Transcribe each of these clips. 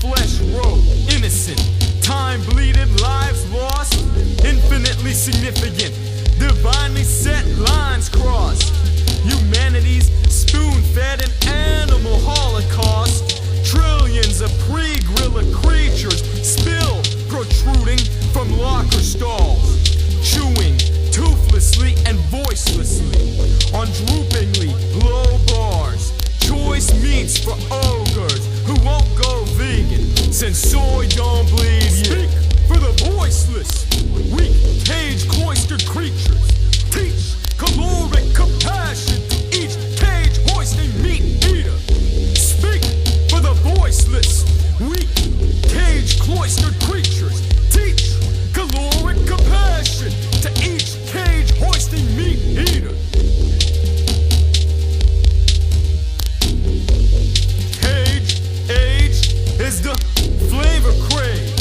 flesh row, innocent, time-bleeded lives lost, infinitely significant, divinely set lines crossed. Humanity's spoon-fed an animal holocaust. Trillions of pre-gorilla creatures spill, protruding from locker stalls, chewing toothlessly and voicelessly on droopingly low bars. Choice meats for ogres who won't go vegan since soy don't bleed you. Speak for the voiceless, weak, cage cloistered creatures. Teach caloric compassion to each cage hoisting meat eater. Speak for the voiceless, weak, cage cloistered creatures. Teach caloric compassion to each cage hoisting meat eater. Cage age is the flavor crave.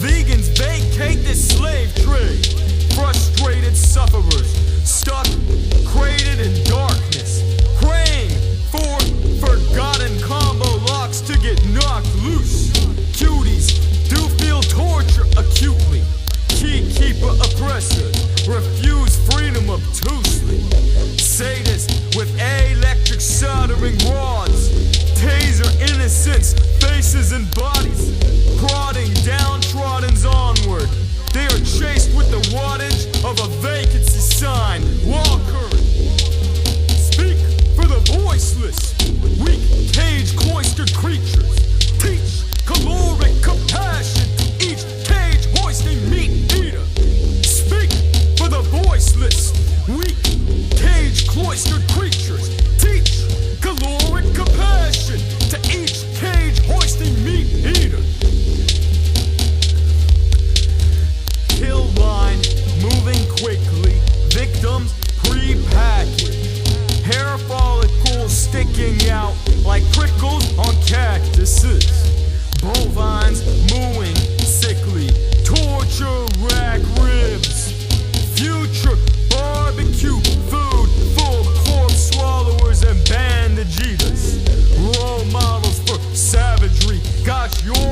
Vegans vacate this slave trade. Frustrated sufferers stuck, crated in darkness, praying for forgotten combo locks to get knocked loose. Cuties do feel torture acutely. Keykeeper oppressors refuse freedom obtusely. Sadists with electric soldering rods taser innocents, faces and bodies, prodding downtrodden's onward. They are chased with the wattage of a vacancy sign. Wall current. Speak for the voiceless, weak, cage cloistered creatures. Teach caloric compassion to each cage hoisting meat eater. Speak for the voiceless, weak, cage cloistered creatures. Teach caloric compassion to each cage hoisting meat eater. Kill line moving quickly, victims pre-packaged, hair follicles sticking out like prickles on cactuses, bovines mooing sickly, torture rack ribs, future barbecue food full of corpse swallowers and bandage eaters, role models for savagery. Got your